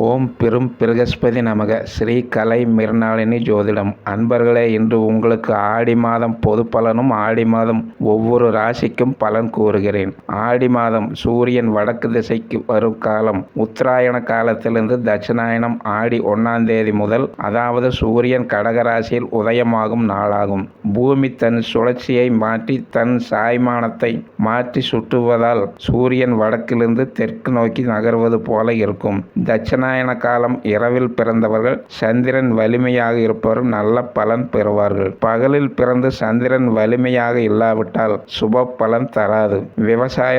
ஓம் பெரும் பிரகஸ்பதி நமக. ஸ்ரீ கலை மிருணாளினி ஜோதிடம். அன்பர்களே, இன்று உங்களுக்கு ஆடி மாதம் பொது பலனும் ஆடி மாதம் ஒவ்வொரு ராசிக்கும் பலன் கூறுகிறேன். ஆடி மாதம் சூரியன் வடக்கு திசைக்கு வரும் காலம். உத்தராயண காலத்திலிருந்து தட்சிணாயனம் ஆடி 1ஆம் தேதி முதல், அதாவது சூரியன் கடகராசியில் உதயமாகும் நாளாகும். பூமி தன் சுழற்சியை மாற்றி தன் சாய்மானத்தை மாற்றி சுற்றுவதால் சூரியன் வடக்கிலிருந்து தெற்கு நோக்கி நகர்வது போல இருக்கும். தட்சிணாயன காலம். இரவில் பிறந்தவர்கள் சந்திரன் வலிமையாக இருப்பவர்கள் நல்ல பலன் பெறுவார்கள். பகலில் பிறந்து சந்திரன் வலிமையாக இல்லாவிட்டால் சுப பலன் தராது. விவசாய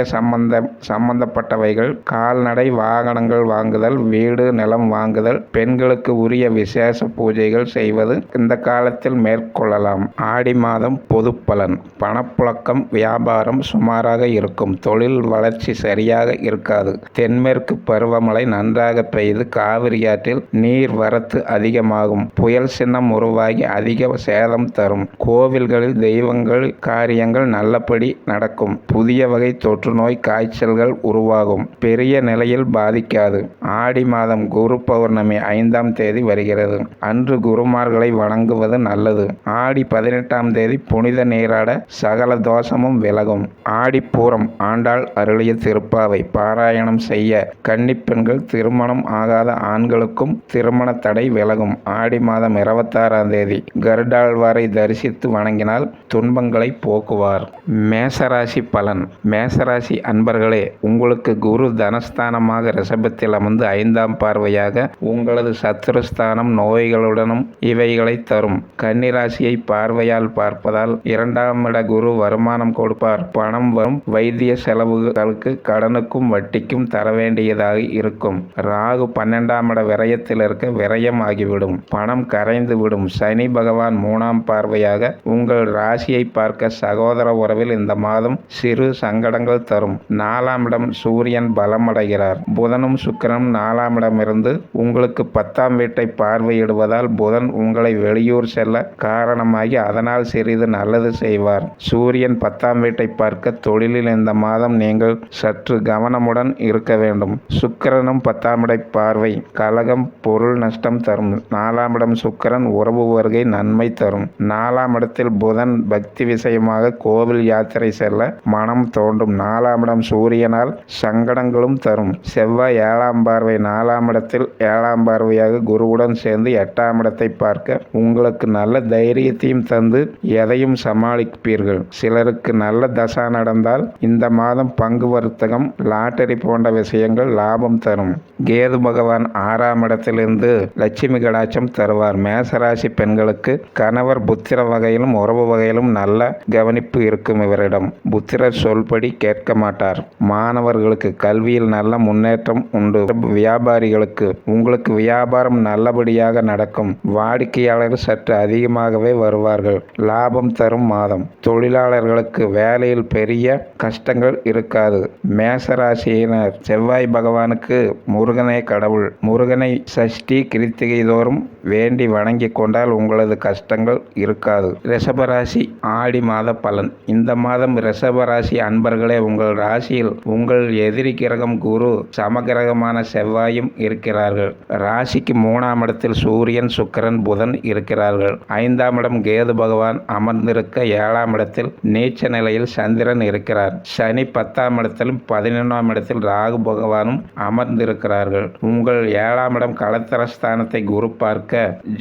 சம்பந்தப்பட்டவைகள், கால்நடை வாகனங்கள் வாங்குதல், வீடு நிலம் வாங்குதல், பெண்களுக்கு உரிய விசேஷ பூஜைகள் செய்வது இந்த காலத்தில் மேற்கொள்ளலாம். ஆடி மாதம் பொது பலன். பணப்புழக்கம், வியாபாரம் சுமாராக இருக்கும். தொழில் வளர்ச்சி சரியாக இருக்காது. தென்மேற்கு பருவமழை நன்றாக பெய்து காவிரி ஆற்றில் நீர் வரத்து அதிகமாகும். புயல் சின்னம் உருவாகி அதிக சேதம் தரும். கோவில்களில் தெய்வங்கள் காரியங்கள் நல்லபடி நடக்கும். புதிய வகை தொற்று நோய் காய்ச்சல்கள் உருவாகும். பெரிய நிலையில் பாதிக்காது. ஆடி மாதம் குரு பௌர்ணமி 5ஆம் தேதி வருகிறது. அன்று குருமார்களை வணங்குவது நல்லது. ஆடி 18ஆம் தேதி புனித நீராட சகல தோஷமும் விலகும். ஆடிப்பூரம் ஆண்டாள் அருளிய திருப்பாவை பாராயணம் செய்ய கன்னிப்பெண்கள், திருமணம் ஆகாத ஆண்களுக்கும் திருமண தடை விலகும். ஆடி மாதம் 26ஆம் தேதி கருடாழ்வாரை தரிசித்து வணங்கினால் துன்பங்களை போக்குவார். மேசராசி பலன். மேசராசி அன்பர்களே, உங்களுக்கு குரு தனஸ்தானமாக ரிஷபத்தில் அமர்ந்து 5ஆம் பார்வையாக உங்களது சத்துருஸ்தானம், நோய்களுடனும் இவைகளை தரும். கன்னிராசியை பார்வையால் பார்ப்பதால் 2ஆம் இட குரு வருமானம் கொடுப்பார். பணம் வரும். வைத்திய செலவுகளுக்கு கடனுக்கும் வட்டிக்கும் தர வேண்டியதாக இருக்கும். ராகு 12ஆம் இட விரயத்தில் இருக்க விரயம் ஆகிவிடும். பணம் கரைந்து விடும். சனி பகவான் 3ஆம் பார்வையாக உங்கள் ராசியை பார்க்க சகோதர உறவில் இந்த மாதம் சிறு சங்கடங்கள் தரும். 4ஆம் இடம் சூரியன் பலமடைகிறார். புதனும் சுக்கிரனும் 4ஆம் இடமிருந்து உங்களுக்கு 10ஆம் வீட்டை பார்வையிடுவதால் புதன் உங்களை வெளியூர் செல்ல காரணமாகி அதனால் சிறிது நல்லது செய்வார். சூரியன் 10ஆம் வீட்டை பார்க்க தொழிலில் இந்த மாதம் நீங்கள் சற்று கவனமுடன் இருக்க வேண்டும். சுக்கிரனும் 10ஆம் இட பார்வை கலகம், பொருள் நஷ்டம் தரும். 4ஆம் இடம் சுக்கிரன் உறவு வருகை நன்மை தரும். 4ஆம் இடத்தில் புதன் பக்தி விஷயமாக கோவில் யாத்திரை செல்ல மனம் தோன்றும். 4ஆம் இடம் சூரியனால் சங்கடங்களும் தரும். செவ்வாய் 7ஆம் பார்வை 4ஆம் இடத்தில் 7ஆம் பார்வையாக குருவுடன் சேர்ந்து 8ஆம் இடத்தை பார்க்க உங்களுக்கு நல்ல தைரியத்தையும் தந்து எதையும் சமாளிப்பீர்கள். சிலருக்கு நல்ல தசா நடந்தால் இந்த மாதம் பங்கு வர்த்தகம், லாட்டரி போன்ற விஷயங்கள் லாபம் தரும். கேது பகவான் 6ஆம் இடத்திலிருந்து லட்சுமி கடாட்சம் தருவார். மேசராசி பெண்களுக்கு கணவர் புத்திர வகையிலும் உறவு வகையிலும் நல்ல கவனிப்பு இருக்கும். இவரிடம் புத்திரர் சொல்படி கேட்க மாட்டார். மாணவர்களுக்கு கல்வியில் நல்ல முன்னேற்றம் உண்டு. வியாபாரிகளுக்கு உங்களுக்கு வியாபாரம் நல்லபடியாக நடக்கும். வாடிக்கையாளர் சற்று அதிகமாகவே வருவார்கள். லாபம் தரும் மாதம். தொழிலாளர்களுக்கு வேலையில் பெரிய கஷ்டங்கள் இருக்காது. மேசராசியினர் செவ்வாய் பகவானுக்கு முருகனே கடவுள். முருகனை சஷ்டி கிருத்திகை தோறும் வேண்டி வணங்கி கொண்டால் உங்களது கஷ்டங்கள் இருக்காது. ரிஷபராசி ஆடி மாத பலன். இந்த மாதம் ரிஷபராசி அன்பர்களே, உங்கள் ராசியில் உங்கள் எதிரி கிரகம் குரு, சமகிரகமான செவ்வாயும் இருக்கிறார்கள். ராசிக்கு 3ஆம் இடத்தில் சூரியன், சுக்கிரன், புதன் இருக்கிறார்கள். 5ஆம் இடம் கேது பகவான் அமர்ந்திருக்க 7ஆம் இடத்தில் நீச்ச நிலையில் சந்திரன் இருக்கிறார். சனி 10ஆம் இடத்திலும் 11ஆம் இடத்தில் ராகு பகவானும் அமர்ந்திருக்கிறார்கள். உங்கள் 7ஆம் இடம் களத்திரஸ்தானத்தை குரு பார்க்க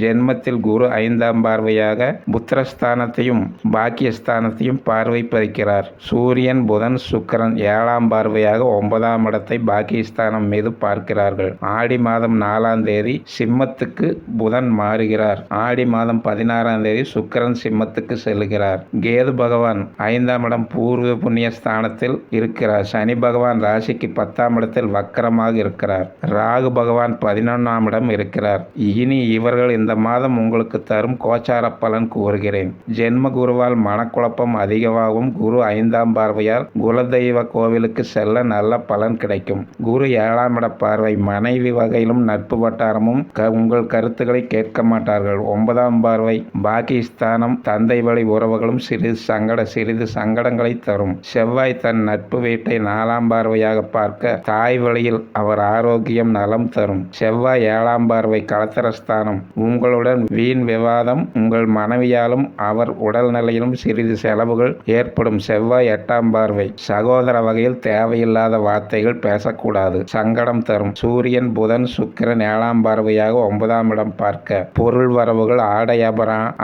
ஜென்மத்தில் குரு 5ஆம் பார்வையாக புத்திரஸ்தானத்தையும் பாக்கியஸ்தானத்தையும் பார்வை பதிக்கிறார். சூரியன், புதன், சுக்கிரன் 7ஆம் பார்வையாக 9ஆம் இடத்தை பாக்கியஸ்தானம் மீது பார்க்கிறார்கள். ஆடி மாதம் 4ஆம் தேதி சிம்மத்துக்கு புதன் மாறுகிறார். ஆடி மாதம் 16ஆம் தேதி சுக்கிரன் சிம்மத்துக்கு செல்கிறார். கேது பகவான் 5ஆம் இடம் பூர்வ புண்ணிய ஸ்தானத்தில் இருக்கிறார். சனி பகவான் ராசிக்கு 10ஆம் இடத்தில் வக்கரமாக இருக்கிறார். ராகு பகவான் 11ஆம் இடம் இருக்கிறார். இனி இவர்கள் இந்த மாதம் உங்களுக்கு தரும் கோச்சார பலன் கூறுகிறேன். ஜென்ம குருவால் மனக்குழப்பம் அதிகமாகும். குரு 5ஆம் பார்வையால் குலதெய்வ கோவிலுக்கு செல்ல நல்ல பலன் கிடைக்கும். குரு 7ஆம் இட பார்வை மனைவி வகையிலும் நட்பு வட்டாரமும் உங்கள் கருத்துக்களை கேட்க மாட்டார்கள். 9ஆம் பார்வை பாகிஸ்தானம், தந்தை வழி உறவுகளும் சிறிது சங்கடங்களை தரும். செவ்வாய் தன் நட்பு வீட்டை 4ஆம் பார்வையாக பார்க்க தாய் வழியில் அவர் ஆரோக்கியம் நலம் தரும். செவ்வாய் 7ஆம் பார்வை களத்திரஸ்தானம். உங்களுடன் வீண் விவாதம், உங்கள் மனைவியாலும் அவர் உடல்நிலையிலும் சிறிது செலவுகள் ஏற்படும். செவ்வாய் 8ஆம் பார்வை. சகோதர வகையில் தேவையில்லாத வார்த்தைகள் பேசக்கூடாது, சங்கடம் தரும். சூரியன் புதன் சுக்கிரன் 7ஆம் பார்வையாக 9ஆம் இடம் பார்க்க பொருள் வரவுகள்,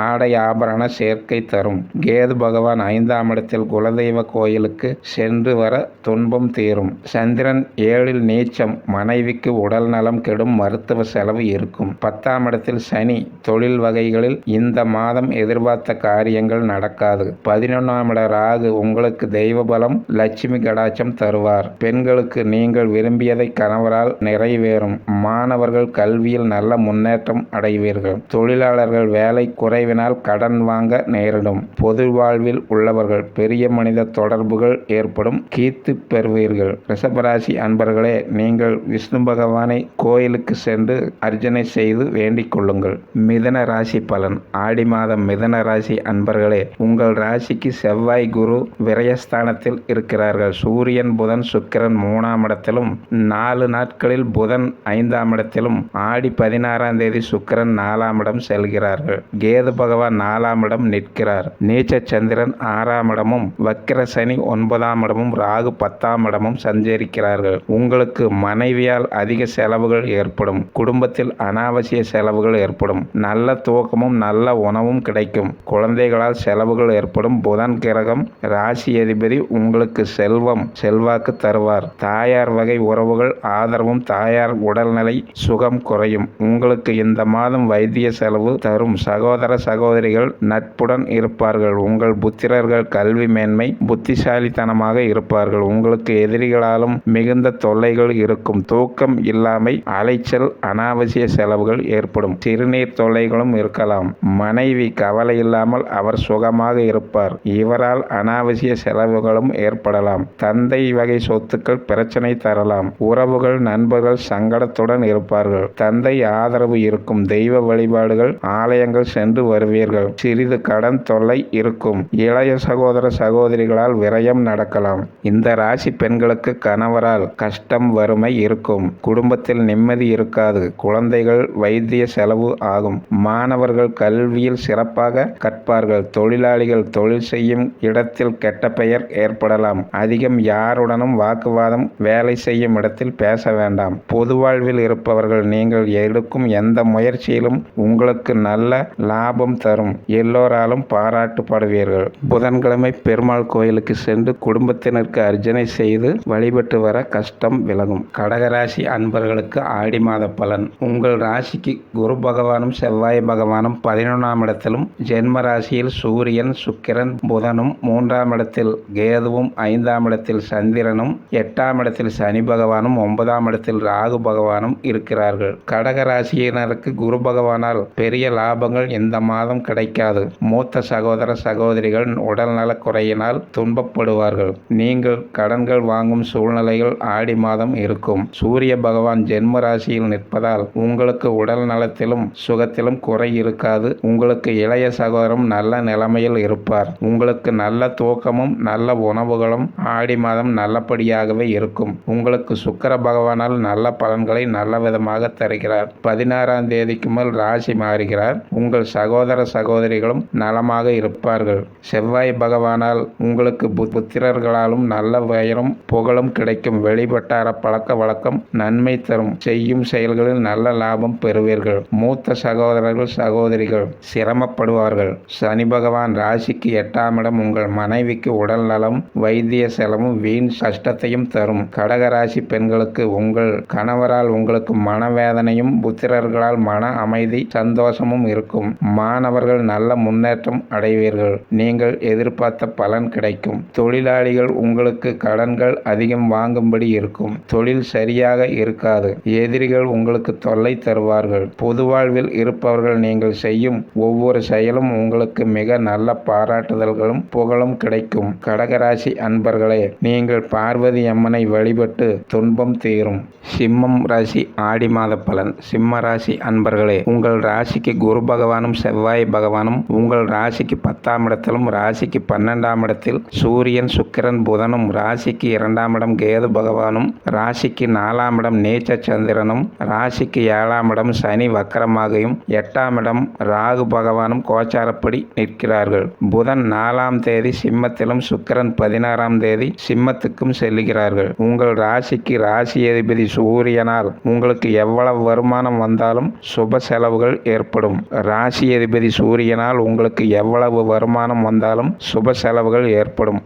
ஆடை ஆபரண சேர்க்கை தரும். கேது பகவான் 5ஆம் இடத்தில் குலதெய்வ கோயிலுக்கு சென்று வர துன்பம் தீரும். சந்திரன் 7இல் நீச்சம், மனைவிக்கு உடல் நலம் கெடும், மருத்துவ செலவு இருக்கும். 10ஆம் இடத்தில் சனி, தொழில் வகைகளில் இந்த மாதம் எதிர்பார்த்த காரியங்கள் நடக்காது. 11ஆம் இட ராகு உங்களுக்கு தெய்வ பலம், லட்சுமி கடாட்சம் தருவார். பெண்களுக்கு நீங்கள் விரும்பியதை கணவரால் நிறைவேறும். மாணவர்கள் கல்வியில் நல்ல முன்னேற்றம் அடைவீர்கள். தொழிலாளர்கள் வேலை குறைவினால் கடன் வாங்க நேரிடும். பொது வாழ்வில் உள்ளவர்கள் பெரிய மனித தொடர்புகள் ஏற்படும், கீர்த்தி பெறுவீர்கள். ரிஷபராசி அன்பர்களே, நீங்கள் விஷ்ணு பகவானை கோயிலுக்கு சென்று அர்ச்சனை செய்து வேண்டிக் கொள்ளுங்கள். மிதன ராசி பலன். ஆடி மாதம் மிதன ராசி அன்பர்களே, உங்கள் ராசிக்கு செவ்வாய் குரு விரயஸ்தானத்தில் இருக்கிறார்கள். சூரியன் புதன் சுக்கிரன் 3ஆம் இடத்திலும், 4 நாட்களில் புதன் 5ஆம் இடத்திலும், ஆடி 16ஆம் தேதி சுக்கிரன் 4ஆம் இடம் செல்கிறார்கள். கேது பகவான் 4ஆம் இடம் நிற்கிறார். நீச்ச சந்திரன் 6ஆம் இடமும், வக்கிர சனி 9ஆம் இடமும், ராகு 10ஆம் இடமும் சஞ்சரிக்கிறார்கள். உங்களுக்கு மனைவியால் அதிக செலவுகள் ஏற்படும். குடும்பத்தில் அனாவசிய செலவுகள் ஏற்படும். நல்ல தூக்கமும் நல்ல உணவும் கிடைக்கும். குழந்தைகளால் செலவுகள் ஏற்படும். புதன் கிரகம் ராசி அதிபதி உங்களுக்கு செல்வம் செல்வாக்கு தருவார். தாயார் வகை உறவுகள் ஆதரவும், தாயார் உடல்நிலை சுகம் குறையும். உங்களுக்கு இந்த மாதம் வைத்திய செலவு தரும். சகோதர சகோதரிகள் நட்புடன் இருப்பார்கள். உங்கள் புத்திரர்கள் கல்வி மேன்மை, புத்திசாலித்தனமாக இருப்பார்கள். உங்களுக்கு எதிரிகளாலும் மிகுந்த தொல்லைகள் இருக்கும். தூக்கம் இல்லாமை, அலைச்சல், அனாவசிய செலவுகள் ஏற்படும். சிறுநீர் தொல்லைகளும் இருக்கலாம். மனைவி கவலை இல்லாமல் அவர் சுகமாக இருப்பார். இவரால் அனாவசிய செலவுகளும் ஏற்படலாம். தந்தை வகை சொத்துக்கள் பிரச்சனை தரலாம். உறவுகள் நண்பர்கள் சங்கடத்துடன் இருப்பார்கள். தந்தை ஆதரவு இருக்கும். தெய்வ வழிபாடுகள், ஆலயங்கள் சென்று வருவீர்கள். சிறிது கடன் தொல்லை இருக்கும். இளைய சகோதர சகோதரிகளால் விரயம் நடக்கலாம். இந்த ராசி பெண்களுக்கு கணவரால் கஷ்டம் வறுமை இருக்கும். குடும்பத்தில் நிம்மதி இருக்காது. குழந்தைகள் வைத்திய செலவு ஆகும். மாணவர்கள் கல்வியில் சிறப்பாக கற்பார்கள். தொழிலாளிகள் தொழில் செய்யும் இடத்தில் கெட்ட பெயர் ஏற்படலாம். அதிகம் யாருடனும் வாக்குவாதம். வேலை செய்யும் இடத்தில் பேச வேண்டாம். பொது வாழ்வில் இருப்பவர்கள் நீங்கள் எடுக்கும் எந்த முயற்சியிலும் உங்களுக்கு நல்ல லாபம் தரும். எல்லோராலும் பாராட்டப்படுவீர்கள். புதன்கிழமை பெருமாள் கோயிலுக்கு சென்று குடும்பத்தினருக்கு அர்ச்சனை செய்து வழிபட்டு வர கஷ்டம் விலகும். கடகராசி அன்பர்களுக்கு ஆடி மாத பலன். உங்கள் ராசிக்கு குரு பகவானும் செவ்வாய் பகவானும் 11ஆம் இடத்திலும், ஜென்ம ராசியில் சூரியன் சுக்கிரன் புதனும், 3ஆம் இடத்தில் கேதுவும், 5ஆம் இடத்தில் சந்திரனும், 8ஆம் இடத்தில் சனி பகவானும், 9ஆம் இடத்தில் ராகு பகவானும் இருக்கிறார்கள். கடகராசியினருக்கு குரு பகவானால் பெரிய லாபங்கள் இந்த மாதம் கிடைக்காது. மூத்த சகோதர சகோதரிகள் உடல் நல குறையினால் துன்பப்படுவார்கள். நீங்கள் கடன்கள் வாங்கும் சூழ்நிலைகள் ஆடி மாதம் இருக்கும். சூரிய பகவான் ஜென்ம ராசியில் நிற்பதால் உங்களுக்கு உடல் நலத்திலும் சுகத்திலும் குறை இருக்காது. உங்களுக்கு இளைய சகோதரம் நல்ல நிலைமையில் இருப்பார். உங்களுக்கு நல்ல தூக்கமும் நல்ல உணவுகளும் ஆடி மாதம் நல்லபடியாகவே இருக்கும். உங்களுக்கு சுக்கிர பகவானால் நல்ல பலன்களை நல்ல விதமாக தருகிறார். 16ஆம் தேதிக்கு மேல் ராசி மாறுகிறார். உங்கள் சகோதர சகோதரிகளும் நலமாக இருப்பார்கள். செவ்வாய் பகவானால் உங்களுக்கு புத்திரர்களாலும் நல்ல பெயரும் புகழும் கிடைக்கும். வெளிவட்டார பழக்க வழக்கம் நன்மை தரும். செய்யும் செயல்களில் நல்ல லாபம் பெறுவீர்கள். மூத்த சகோதரர்கள் சகோதரிகள் சிரமப்படுவார்கள். சனி பகவான் ராசிக்கு 8ஆம் இடம் உங்கள் மனைவிக்கு உடல் நலம், வைத்திய செலவும், வீண் கஷ்டத்தையும் தரும். கடகராசி பெண்களுக்கு உங்கள் கணவரால் உங்களுக்கு மனவேதனையும், புத்திரர்களால் மன அமைதி சந்தோஷமும் இருக்கும். மாணவர்கள் நல்ல முன்னேற்றம் அடைவீர்கள். நீங்கள் எதிர்பார்த்த பலன் கிடைக்கும். தொழிலாளிகள் உங்களுக்கு கடன்கள் அதிகம் வாங்கும்படி இருக்கும். தொழில் சரியாக இருக்காது. எதிரிகள் உங்களுக்கு தொல்லை தருவார்கள். பொது வாழ்வில் இருப்பவர்கள் நீங்கள் செய்யும் ஒவ்வொரு செயலும் உங்களுக்கு மிக நல்ல பாராட்டுதல்களும் புகழும் கிடைக்கும். கடகராசி அன்பர்களே, நீங்கள் பார்வதி அம்மனை வழிபட்டு துன்பம் தீரும். சிம்மம் ராசி ஆடி மாத பலன். சிம்ம ராசி அன்பர்களே, உங்கள் ராசிக்கு குரு பகவானும் செவ்வாய் பகவானும் உங்கள் ராசிக்கு 10ஆம் இடத்திலும், ராசிக்கு 12ஆம் இடத்தில் சூரியன் சுக்கிரன் புதனும், ராசிக்கு 2ஆம் இடம் கேது பகவானும், ராசிக்கு 4ஆம் இடம் நீச்ச சந்திரனும் ராசிக்கு 7ஆம் இடம் சனி வக்கரமாகியும் 8ஆம் இடம் ராகு பகவானும் கோச்சாரப்படி நிற்கிறார்கள். புதன் 4ஆம் தேதி சிம்மத்திலும் சுக்கிரன் 16ஆம் தேதி சிம்மத்துக்கும் செல்லுகிறார்கள். உங்கள் ராசிக்கு ராசி அதிபதி சூரியனால் உங்களுக்கு எவ்வளவு வருமானம் வந்தாலும் சுப செலவுகள் ஏற்படும். ராசி அதிபதி சூரியனால் உங்களுக்கு எவ்வளவு வருமானம் வந்தாலும் சுப செலவுகள் ஏற்படும்.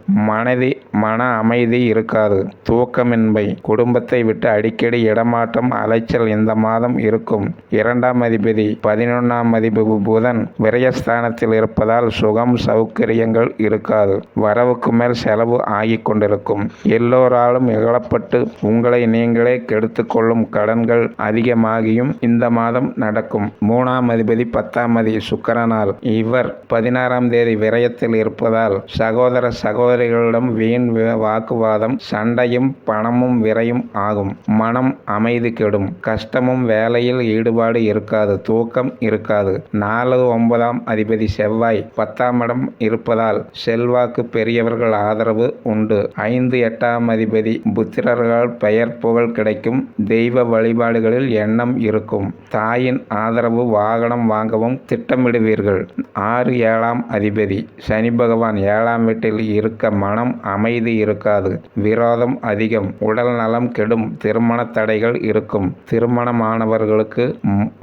மன அமைதி இருக்காது. தூக்கமின்மை, குடும்பத்தை விட்டு அடிக்கடி இடமாற்றம், அலைச்சல் இந்த மாதம் இருக்கும். 2ஆம் அதிபதி 11ஆம் அதிபதி புதன் விரயஸ்தானத்தில் இருப்பதால் சுகம் சௌகரியங்கள் இருக்காது. வரவுக்கு மேல் செலவு ஆகிக் கொண்டிருக்கும். எல்லோராலும் இகழப்பட்டு உங்களை நீங்களே கெடுத்து கொள்ளும் கடன்கள் அதிகமாகியும் இந்த மாதம் நடக்கும். 3ஆம் அதிபதி 10ஆம் அதிபதி சுக்கிரனால் இவர் 16ஆம் தேதி விரயத்தில் இருப்பதால் சகோதரிகளிடம் வீண் வாக்குவாதம், சண்டையும் பணமும் விரையும் ஆகும். மனம் அமைதி கெடும். கஷ்டமும் வேலையில் ஈடுபாடு இருக்காது. தூக்கம் இருக்காது. 4-9ஆம் அதிபதி செவ்வாய் 10ஆம் இடம் இருப்பதால் செல்வாக்கு, பெரியவர்கள் ஆதரவு உண்டு. 5-8ஆம் அதிபதி புத்திரர்கள் பெயர் புகழ் கிடைக்கும். தெய்வ வழிபாடுகளில் எண்ணம் இருக்கும். தாயின் ஆதரவு, வாகனம் வாங்கவும் திட்டமிடுவீர்கள். 6-7ஆம் அதிபதி சனி பகவான் 7ஆம் வீட்டில் இருக்க மனம் அமைதி இருக்காது. விரோதம் அதிகம். உடல் நலம் கெடும். திருமண தடைகள் இருக்கும். திருமணமானவர்களுக்கு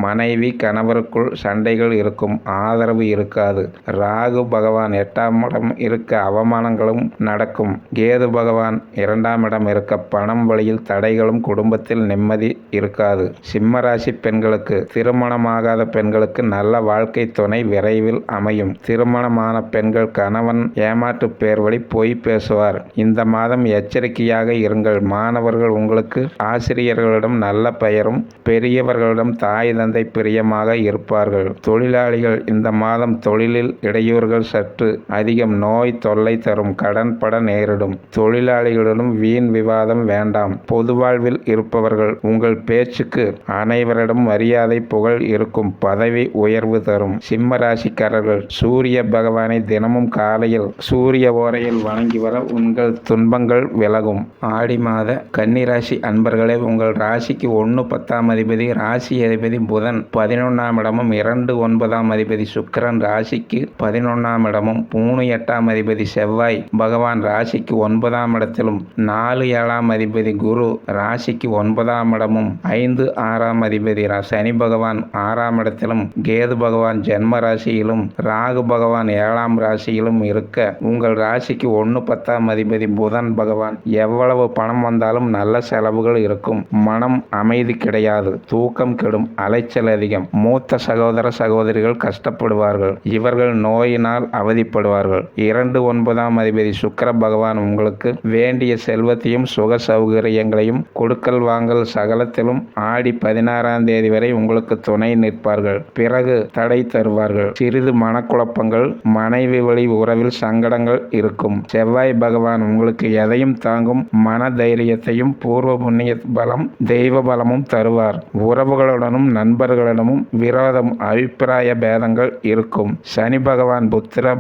மனைவி கணவருக்குள் சண்டைகள் இருக்கும். ஆதரவு இருக்காது. ராகு பகவான் 8ஆம் இடம் இருக்க அவமானங்களும் நடக்கும். கேது பகவான் 2ஆம் இடம் இருக்க பணம் வழியில் தடைகளும், குடும்பத்தில் நிம்மதி இருக்காது. சிம்மராசி பெண்களுக்கு, திருமணமாகாத பெண்களுக்கு நல்ல வாழ்க்கை துணை விரைவில் அமையும். திருமணமான பெண்கள் கணவன் ஏமாற்று பேர் வழி பொய் பேசுவார். இந்த மாதம் எச்சரிக்கையாக இருங்கள். மாணவர்கள் உங்களுக்கு ஆசிரியர்களிடம் நல்ல பெயரும், பெரியவர்களிடம் தாய் தந்தை பிரியமாக இருப்பார்கள். தொழிலாளிகள் இந்த மாதம் தொழிலில் இடையூறுகள் சற்று அதிகம். நோய் தொல்லை தரும். கடன் பட நேரிடும். தொழிலாளிகளிடம் வீண் விவாதம் வேண்டாம். பொது வாழ்வில் இருப்பவர்கள் உங்கள் பேச்சுக்கு அனைவரிடம் மரியாதை, புகழ் இருக்கும். பதவி உயர்வு தரும். சிம்ம ராசிக்காரர்கள் சூரிய பகவானை தினமும் காலையில் சூரிய ஓரையில் வணங்கி வர உங்கள் துன்பங்கள் விலகும். ஆடி மாத கன்னிராசி அன்பர்களே, உங்கள் ராசிக்கு 1-10ஆம் அதிபதி ராசி அதிபதி புதன் 11ஆம் இடமும், 2-9ஆம் அதிபதி சுக்கிரன் ராசிக்கு 11ஆம் இடமும், 3-8ஆம் அதிபதி செவ்வாய் பகவான் ராசிக்கு 9ஆம் இடத்திலும், 4-7ஆம் அதிபதி குரு ராசிக்கு 9ஆம் இடமும், 5-6ஆம் அதிபதி சனி பகவான் 6ஆம் இடத்திலும், கேது பகவான் ஜென்ம ராசியிலும், ராகு பகவான் 7ஆம் ராசியிலும் இருக்க உங்கள் ராசிக்கு 1-10ஆம் அதிபதி புதன் பகவான் எவ்வளவு பணம் வந்தாலும் நல்ல செலவுகள் இருக்கும். மனம் அமைதி கிடையாது. தூக்கம் கெடும். அலைச்சல் அதிகம். மூத்த சகோதரிகள் கஷ்டப்படுவார்கள். இவர்கள் நோயினால் அவதிப்படுவார்கள். 2-9ஆம் அதிபதி சுக்கிர பகவான் உங்களுக்கு வேண்டிய செல்வத்தையும் சுக சௌகரியங்களையும் கொடுக்கல் வாங்கல் சகலத்திலும் ஆடி 16ஆம் தேதி வரை உங்களுக்கு துணை நிற்பார்கள். பிறகு தடை தருவார்கள். சிறிது மனக்குழப்பங்கள், மனைவி வழி உறவில் சங்கடங்கள் இருக்கும். செவ்வாய் பகவான் உங்களுக்கு எதையும் தாங்கும் மன தைரியத்தையும் பூர்வ புண்ணிய பலம், தெய்வ பலமும் தருவார். உறவுகளுடனும் நண்பர்களிடமும் விரோதம், அபிப்பிராய பேதங்கள் இருக்கும். சனி பகவான்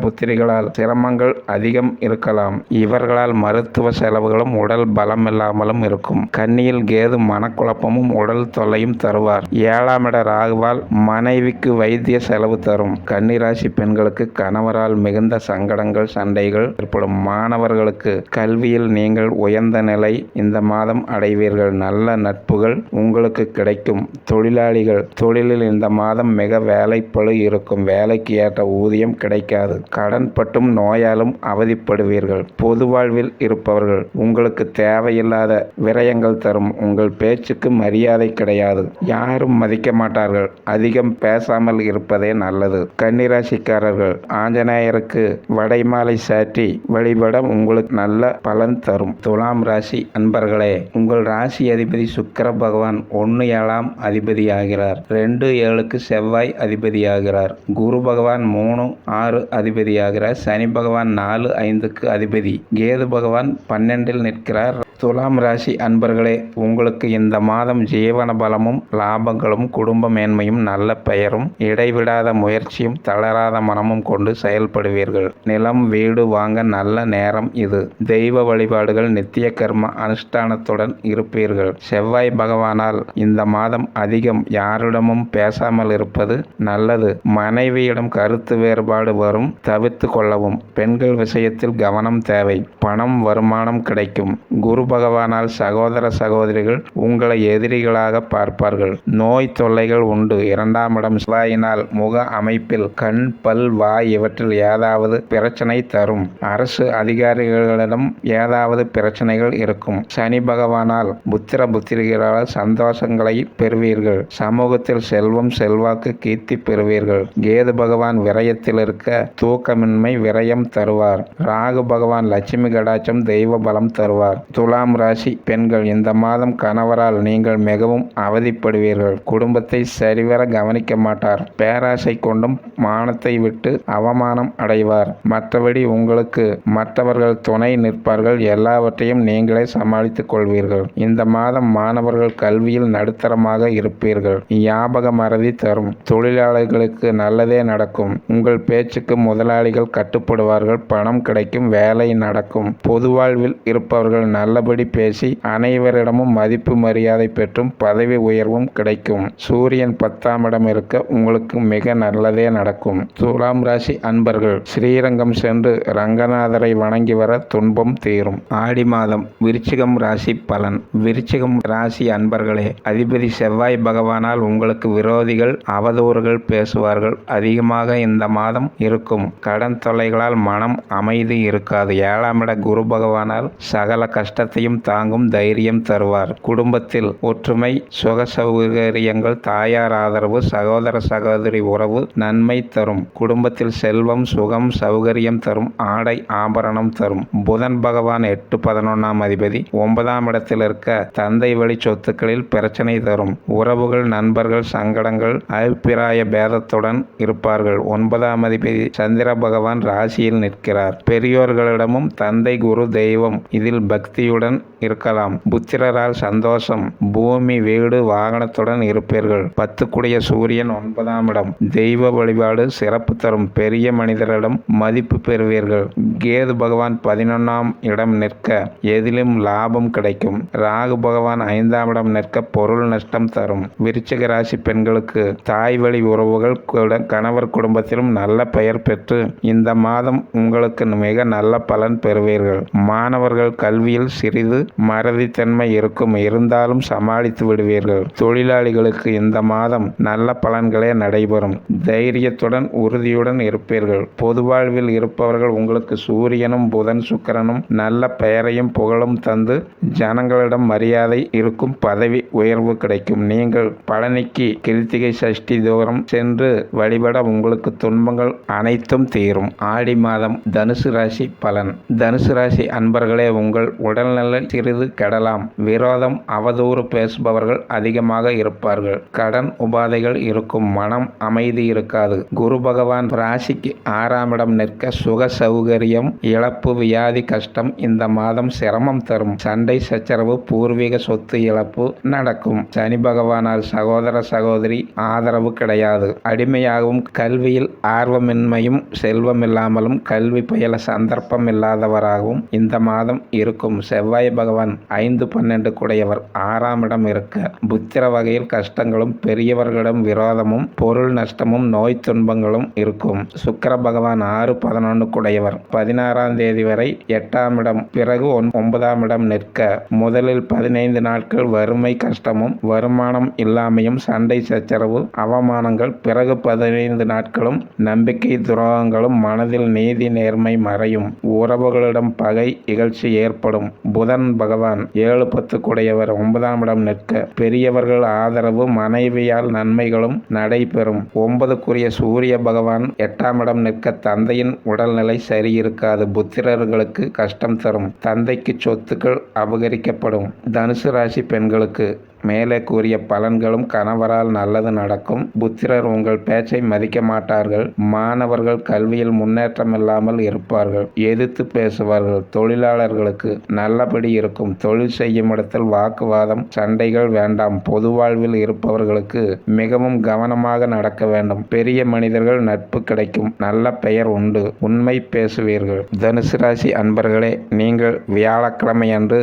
புத்திரிகளால் சிரமங்கள் அதிகம் இருக்கலாம். இவர்களால் மருத்துவ செலவுகளும் உடல் பலம் இல்லாமலும் இருக்கும். கன்னியில் கேது மனக்குழப்பமும் உடல் தொல்லையும் தருவார். 7ஆம் இட ராகுவால் மனைவிக்கு வைத்திய செலவு தரும். கன்னிராசி பெண்களுக்கு கணவரால் மிகுந்த சங்கடங்கள், சண்டைகள் ஏற்படும். மாணவர்களுக்கு கல்வியில் நீங்கள் உயர்ந்த நிலை இந்த மாதம் அடைவீர்கள். நல்ல நட்புகள் உங்களுக்கு கிடைக்கும். தொழிலாளிகள் தொழிலில் இந்த மாதம் மிக வேலைப்பளு இருக்கும். வேலைக்கு ஏற்ற ஊதியம் கிடைக்காது. கடன் பட்டும் நோயாலும் அவதிப்படுவீர்கள். பொது வாழ்வில் இருப்பவர்கள் உங்களுக்கு தேவையில்லாத விரயங்கள் தரும். உங்கள் பேச்சுக்கு மரியாதை கிடையாது. யாரும் மதிக்க மாட்டார்கள். அதிகம் பேசாமல் இருப்பதே நல்லது. கன்னிராசிக்காரர்கள் ஆஞ்சநேயருக்கு வடைமாலை சாற்றி வழிபட உங்களுக்கு நல்ல பலன் தரும். துலாம் ராசி அன்பர்களே, உங்கள் ராசி அதிபதி சுக்கிர பகவான் 1-7ஆம் அதிபதி ஆகிறார். 2-7க்கு செவ்வாய் அதிபதி ஆகிறார். குரு பகவான் 3-6 அதிபதி ஆகிறார். சனி பகவான் 4-5க்கு அதிபதி. கேது பகவான் 12இல் நிற்கிறார். துலாம் ராசி அன்பர்களே, உங்களுக்கு இந்த மாதம் ஜீவன பலமும் லாபங்களும் குடும்ப மேன்மையும் நல்ல பெயரும் இடைவிடாத முயற்சியும் தளராத மனமும் கொண்டு செயல்படுவீர்கள். நிலம் வீடு வாங்க நல்ல நேரம் இது. தெய்வ வழிபாடுகள் நித்திய கர்ம அனுஷ்டானத்துடன் இருப்பீர்கள். செவ்வாய் பகவானால் இந்த மாதம் அதிகம் யாரிடமும் பேசாமல் இருப்பது நல்லது. மனைவியிடம் கருத்து வேறுபாடு வரும், தவிர்த்து கொள்ளவும். பெண்கள் விஷயத்தில் கவனம் தேவை. பணம் வருமானம் கிடைக்கும். குரு பகவானால் சகோதர சகோதரிகள் உங்களை எதிரிகளாக பார்ப்பார்கள். நோய் தொல்லைகள் உண்டு. 2ஆம் இடம் செவ்வாயினால் முக அமைப்பில் கண் பல் வாய் இவற்றில் ஏதாவது பிரச்சனை தரும். அரசு அதிகாரிகளிடம் ஏதாவது பிரச்சனைகள் இருக்கும். சனி பகவானால் புத்திரிகளால் சந்தோஷங்களை பெறுவீர்கள். சமூகத்தில் செல்வம் செல்வாக்கு கீர்த்தி பெறுவீர்கள். கேது பகவான் விரயத்தில் இருக்க தூக்கமின்மை விரயம் தருவார். ராகு பகவான் லட்சுமி கடாட்சம் தெய்வ பலம் தருவார். துலாம் ராசி பெண்கள், இந்த மாதம் கணவரால் நீங்கள் மிகவும் அவதிப்படுவீர்கள். குடும்பத்தை சரிவர கவனிக்க மாட்டார். பேராசை கொண்டும் மானத்தை விட்டு அவமானம் அடைவார். மற்றபடி உங்களுக்கு மற்றவர்கள் துணை நிற்பார்கள். எல்லாவற்றையும் நீங்களே சமாளித்துக் கொள்வீர்கள். இந்த மாதம் மாணவர்கள் கல்வியில் நடுத்தரமாக இருப்பீர்கள். ஞாபக மறதி தரும். தொழிலாளர்களுக்கு நல்லதே நடக்கும். உங்கள் பேச்சுக்கு முதலாளிகள் கட்டுப்படுவார்கள். பணம் கிடைக்கும். வேலை நடக்கும். பொது வாழ்வில் இருப்பவர்கள் நல்லபடி பேசி அனைவரிடமும் மதிப்பு மரியாதை பெற்றும் பதவி உயர்வும் கிடைக்கும். சூரியன் 10ஆம் இடம் இருக்க உங்களுக்கு மிக நல்லதே நடக்கும். துலாம் ராசி அன்பர்கள், ஸ்ரீரங்கம் சென்று ரங்கநாதரை வணங்கி வர துன்பம் தீரும். ஆடி மாதம் விருச்சிகம் ராசி பலன். விருச்சிகம் ராசி அன்பர்களே, அதிபதி செவ்வாய் பகவானால் உங்களுக்கு விரோதிகள் அவதூறுகள் பேசுவார்கள். அதிகமாக இந்த மாதம் இருக்கும். கடன் தொல்லைகளால் மனம் அமைதி இருக்காது. 7ஆம் இட குரு பகவானால் சகல கஷ்டத்தையும் தாங்கும் தைரியம் தருவார். குடும்பத்தில் ஒற்றுமை, சுக சௌகரியங்கள், தாயார் ஆதரவு, சகோதர சகோதரி உறவு நன்மை தரும். குடும்பத்தில் செல்வம் சுகம் சௌகரியம் தரும். ஆடை ஆபரணம் தரும். புதன் பகவான் 8-11ஆம் அதிபதி 9ஆம் இடத்தில் இருக்க தந்தை வழி சொத்துக்களில் பிரச்சனை தரும். உறவுகள் நண்பர்கள் சங்கடங்கள் அபிப்பிராய பேதத்துடன் இருப்பார்கள். 9ஆம் அதிபதி சந்திர பகவான் ராசியில் நிற்கிறார். பெரியோர்களிடமும் தந்தை குரு தெய்வம் இதில் பக்தியுடன் இருக்கலாம். புத்திரரால் சந்தோஷம். பூமி வீடு வாகனத்துடன் இருப்பீர்கள். 10 சூரியன் 9ஆம் இடம். தெய்வ வழிபாடு சிறப்பு தரும். பெரிய மனிதரிடம் மதிப்பு பெறுவீர்கள். கேது பகவான் 11ஆம் இடம் நிற்க எதிலும் லாபம் கிடைக்கும். ராகு பகவான் 5ஆம் இடம் நிற்க பொருள் நஷ்டம் தரும். விருச்சிக ராசி பெண்களுக்கு தாய் வழி உறவுகள் கணவர் குடும்பத்திலும் நல்ல பெயர் பெற்று இந்த மாதம் உங்களுக்கு மிக நல்ல பலன் பெறுவீர்கள். மாணவர்கள் கல்வியில் சிறிது மறதித்தன்மை இருக்கும். இருந்தாலும் சமாளித்து விடுவீர்கள். தொழிலாளிகளுக்கு இந்த மாதம் நல்ல பலன்களே நடைபெறும். தைரியத்துடன் உறுதியுடன் இருப்பீர்கள். பொது வாழ்வில் இருப்பவர்கள் உங்களுக்கு சூரியனும் புதன் சுக்கிரனும் நல்ல பெயரையும் புகழும் தந்து ஜனங்களிடம் மரியாதை இருக்கும். பதவி உயர்வு கிடைக்கும். நீங்கள் பழனிக்கு கிருத்திகை சஷ்டி தூரம் சென்று வழிபட உங்களுக்கு துன்பங்கள் அனைத்தும் தீரும். ஆடி மாதம் தனுசு ராசி பலன். தனுசு ராசி அன்பர்களே, உங்கள் உடல்நல சிறிது கெடலாம். விரோதம் அவதூறு பேசுபவர்கள் அதிகமாக இருப்பார்கள். கடன் உபாதைகள் இருக்கும். மனம் அமைதி இருக்காது. குரு பகவான் ராசிக்கு 6ஆம் இடம் நிற்க சுக சௌகரியம் இழப்பு வியாதி கஷ்டம் இந்த மாதம் சிரமம் தரும். சண்டை சச்சரவு பூர்வீக சொத்து இழப்பு நடக்கும். சனி பகவானால் சகோதர சகோதரி ஆதரவு கிடையாது. அடிமையாகவும் கல்வியில் ஆர்வமின்மையும் செல்வமில்லாமலும் கல்வி பயில சந்தர்ப்பம் இல்லாதவராகவும் இந்த மாதம் இருக்கும். செவ்வாய் பகவான் 5-12 குடையவர். 6ஆம் இடம் இருக்க புத்திர வகையில் கஷ்டங்களும் பெரியவர்களிடம் விரோதமும் பொருள் நஷ்டமும் நோய் துன்பங்களும் இருக்கும். சுக்கிர பகவான் 6-11 குடையவர். 16ஆம் தேதி வரை 8ஆம் இடம் பிறகு 9ஆம் இடம் நிற்க முதலில் 15 நாட்கள் வறுமை கஷ்டமும் வருமானம் இல்லாமையும் சண்டை சச்சரவு அவமானங்கள். பிறகு 15 நாட்களும் நம்பிக்கை துரோகங்களும் மனதில் நீதி நேர்மை மறையும். உறவுகளிடம் பகை இகழ்ச்சி ஏற்படும். புதன் பகவான் 7-10 குடையவர். 9ஆம் இடம் நிற்க பெரியவர்கள் ஆதரவு மனைவியால் நன்மைகளும் நடைபெறும். 9 சூரிய பகவான் 8ஆம் இடம் நிற்க தந்தையின் உடல்நிலை சரியிருக்காது. புத்திரர்களுக்கு கஷ்டம் தரும். தந்தைக்கு சொத்துக்கள் அபகரிக்கப்படும். தனுசு ராசி பெண்களுக்கு மேலே கூறிய பலன்களும் கணவரால் நல்லது நடக்கும். புத்திரர் உங்கள் பேச்சை மதிக்க மாட்டார்கள். மாணவர்கள் கல்வியில் முன்னேற்றம் இல்லாமல் இருப்பார்கள். எதிர்த்து பேசுவார்கள். தொழிலாளர்களுக்கு நல்லபடி இருக்கும். தொழில் செய்யும் இடத்தில் வாக்குவாதம், சண்டைகள் வேண்டாம். பொது வாழ்வில் இருப்பவர்களுக்கு மிகவும் கவனமாக நடக்க வேண்டும். பெரிய மனிதர்கள் நட்பு கிடைக்கும். நல்ல பெயர் உண்டு. உண்மை பேசுவீர்கள். தனுசு ராசி அன்பர்களே, நீங்கள் வியாழக்கிழமை அன்று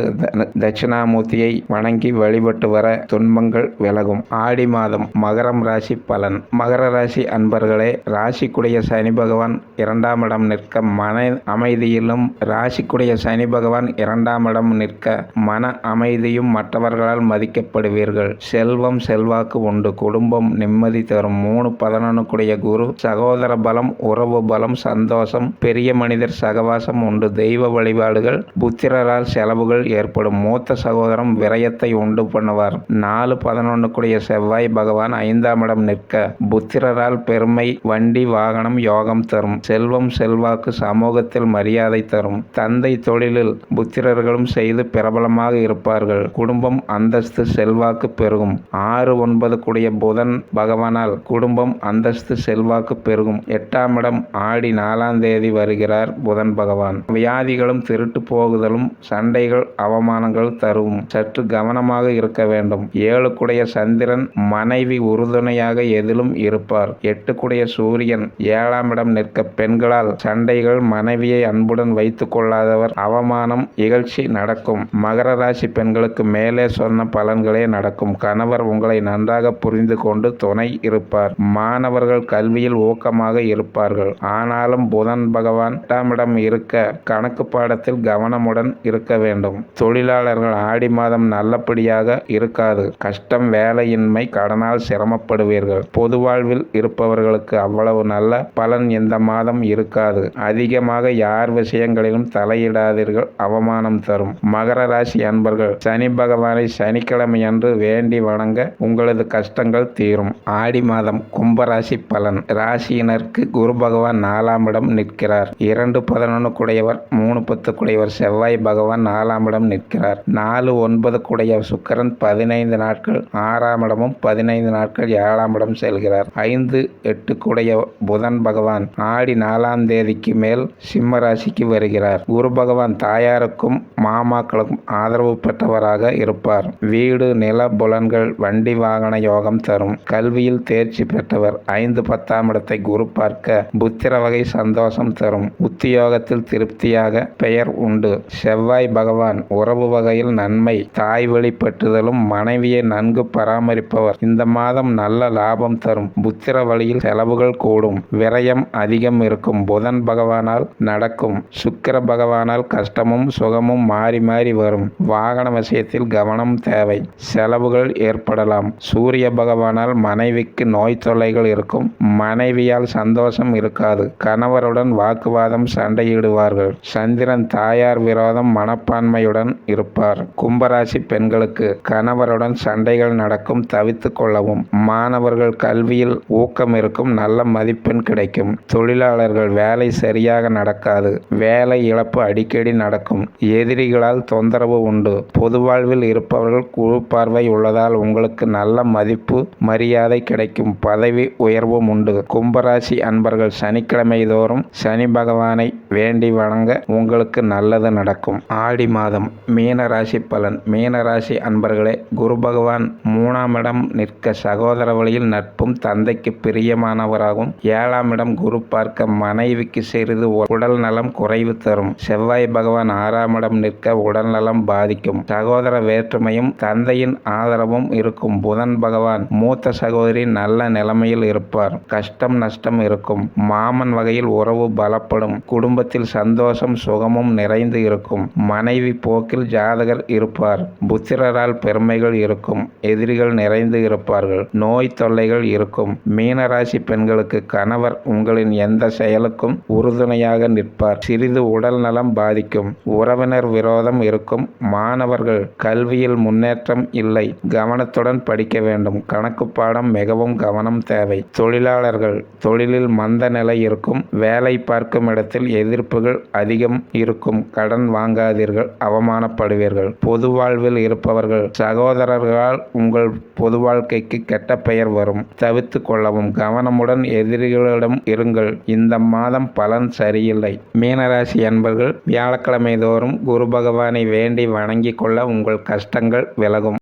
தட்சிணாமூர்த்தியை வணங்கி வழிபட்டு வர துன்பங்கள் விலகும். ஆடி மாதம் மகரம் ராசி பலன். மகர ராசி அன்பர்களே, ராசிக்குடைய சனி பகவான் 2ஆம் இடம் நிற்க மன அமைதியிலும் ராசிக்குடைய சனி பகவான் 2ஆம் இடம் நிற்க மன அமைதியும் மற்றவர்களால் மதிக்கப்படுவீர்கள். செல்வம் செல்வாக்கு உண்டு. குடும்பம் நிம்மதி தரும். 3-11 குரு சகோதர பலம், உறவு பலம், சந்தோஷம், பெரிய மனிதர் சகவாசம் உண்டு. தெய்வ வழிபாடுகள். புத்திரரால் செலவுகள் ஏற்படும். மூத்த சகோதரம் விரயத்தை உண்டு பண்ணுவார். 4-11 செவ்வாய் பகவான் 5ஆம் இடம் நிற்க புத்திரரால் பெருமை, வண்டி, வாகனம் யோகம் தரும். செல்வம் செல்வாக்கு, சமூகத்தில் மரியாதை தரும். தந்தை தொழிலில் புத்திரர்களும் செய்து பிரபலமாக இருப்பார்கள். குடும்பம் அந்தஸ்து செல்வாக்கு பெருகும். 6-9 புதன் பகவானால் குடும்பம் அந்தஸ்து செல்வாக்கு பெருகும். 8ஆம் இடம் ஆடி 4ஆம் தேதி வருகிறார் புதன் பகவான். வியாதிகளும் திருட்டு போகுதலும் சண்டைகள் அவமானங்கள் தரும். சற்று கவனமாக இருக்க வேண்டும். 7 சந்திரன் மனைவி உறுதுணையாக எதிலும் இருப்பார். 8 சூரியன் 7ஆம் இடம் நிற்க பெண்களால் சண்டைகள், மனைவியை அன்புடன் வைத்துக் கொள்ளாதவர், அவமானம், இகழ்ச்சி நடக்கும். மகர ராசி பெண்களுக்கு மேலே சொன்ன பலன்களே நடக்கும். கணவர் உங்களை நன்றாக புரிந்து கொண்டு துணை இருப்பார். மாணவர்கள் கல்வியில் ஊக்கமாக இருப்பார்கள். ஆனாலும் புதன் பகவான் 8ஆம் இடம் இருக்க கணக்கு பாடத்தில் கவனமுடன் இருக்க வேண்டும். தொழிலாளர்கள் ஆடி மாதம் நல்லபடியாக இருக்காது. கஷ்டம், வேலையின்மை, கடனால் சிரமப்படுவீர்கள். பொது வாழ்வில் இருப்பவர்களுக்கு அவ்வளவு நல்ல பலன் இந்த மாதம் இருக்காது. அதிகமாக யார் விஷயங்களிலும் தலையிடாதீர்கள். அவமானம் தரும். மகர ராசி அன்பர்கள் சனி பகவானை சனிக்கிழமை அன்று வேண்டி வணங்க உங்களது கஷ்டங்கள் தீரும். ஆடி மாதம் கும்பராசி பலன். ராசியினருக்கு குரு பகவான் 4ஆம் இடம் நிற்கிறார். 2-11 3-10 செவ்வாய் பகவான் 4ஆம் இடம் நிற்கிறார். 4-9 சுக்கிரன் 15 நாட்கள் 6ஆம் இடமும் 15 நாட்கள் 7ஆம் இடம் செல்கிறார். 5-8 புதன் பகவான் ஆடி 4ஆம் தேதிக்கு மேல் சிம்ம ராசிக்கு வருகிறார். குரு பகவான் தாயாருக்கும் மாமாக்களுக்கும் ஆதரவு பெற்றவராக இருப்பார். வீடு, நில, புலன்கள், வண்டி, வாகன யோகம் தரும். கல்வியில் தேர்ச்சி பெற்றவர். 5-10ஆம் இடத்தை குரு பார்க்க புத்திர வகை சந்தோஷம் தரும். உத்தியோகத்தில் திருப்தியாக பெயர் உண்டு. செவ்வாய் பகவான் உறவு வகையில் நன்மை. தாய் வழி பற்றுதலும், மனைவியை நன்கு பராமரிப்பவர். இந்த மாதம் நல்ல லாபம் தரும். புத்திர வழியில் செலவுகள் கூடும். விரயம் அதிகம் இருக்கும். புதன் பகவானால் நடக்கும். சுக்கிர பகவானால் கஷ்டமும் சுகமும் மாறி மாறி வரும். வாகன விஷயத்தில் கவனம் தேவை. செலவுகள் ஏற்படலாம். சூரிய பகவானால் மனைவிக்கு நோய் தொல்லைகள் இருக்கும். மனைவியால் சந்தோஷம் இருக்காது. கணவருடன் வாக்குவாதம், சண்டையிடுவார்கள். சந்திரன் தாயார் விரோதம், மனப்பான்மையுடன் இருப்பார். கும்பராசி பெண்களுக்கு கணவருடன் சண்டைகள் நடக்கும். தவித்துக் கொள்ளவும். மாணவர்கள் கல்வியில் ஊக்கம் இருக்கும். நல்ல மதிப்பெண் கிடைக்கும். தொழிலாளர்கள் வேலை சரியாக நடக்காது. வேலை இழப்பு அடிக்கடி நடக்கும். எதிரிகளால் தொந்தரவு உண்டு. பொது வாழ்வில் இருப்பவர்கள் குழு பார்வை உள்ளதால் உங்களுக்கு நல்ல மதிப்பு, மரியாதை கிடைக்கும். பதவி உயர்வும் உண்டு. கும்பராசி அன்பர்கள் சனிக்கிழமை தோறும் சனி பகவானை வேண்டி வணங்க உங்களுக்கு நல்லது நடக்கும். ஆடி மாதம் மீன ராசி பலன். மீன ராசி அன்பர்களே, குரு பகவான் 3ஆம் இடம் நிற்க சகோதர வழியில் நட்பும், தந்தைக்கு பிரியமானவராகவும். 7ஆம் இடம் குரு பார்க்க மனைவிக்கு சிறிது உடல் நலம் குறைவு தரும். செவ்வாய் பகவான் 6ஆம் இடம் நிற்க உடல் நலம் பாதிக்கும். சகோதர வேற்றுமையும் தந்தையின் ஆதரவும் இருக்கும். புதன் பகவான் மூத்த சகோதரி நல்ல நிலைமையில் இருப்பார். கஷ்டம் நஷ்டம் இருக்கும். மாமன் வகையில் உறவு பலப்படும். குடும்பத்தில் சந்தோஷம் சுகமும் நிறைந்து இருக்கும். மனைவி போக்கில் ஜாதகர் இருப்பார். புத்திரரால் பெருமைகள் இருக்கும். எதிரிகள் நிறைந்து இருப்பார்கள். நோய் தொல்லைகள் இருக்கும். மீனராசி பெண்களுக்கு கணவர் உங்களின் எந்த செயலுக்கும் உறுதுணையாக நிற்பார். சிறிது உடல் நலம் பாதிக்கும். உறவினர் விரோதம் இருக்கும். மாணவர்கள் கல்வியில் முன்னேற்றம் இல்லை. கவனத்துடன் படிக்க வேண்டும். கணக்கு பாடம் மிகவும் கவனம் தேவை. தொழிலாளர்கள் தொழிலில் மந்த நிலை இருக்கும். வேலை பார்க்கும் இடத்தில் எதிர்ப்புகள் அதிகம் இருக்கும். கடன் வாங்காதீர்கள். அவமானப்படுவீர்கள். பொது வாழ்வில் இருப்பவர்கள் சகோதர சகோதரர்களால் உங்கள் பொது வாழ்க்கைக்கு கெட்ட பெயர் வரும். தவிர்த்து கொள்ளவும். கவனமுடன் எதிரிகளிடம் இருங்கள். இந்த மாதம் பலன் சரியில்லை. மீனராசி அன்பர்கள் வியாழக்கிழமை தோறும் குரு பகவானை வேண்டி வணங்கிக் கொள்ள உங்கள் கஷ்டங்கள் விலகும்.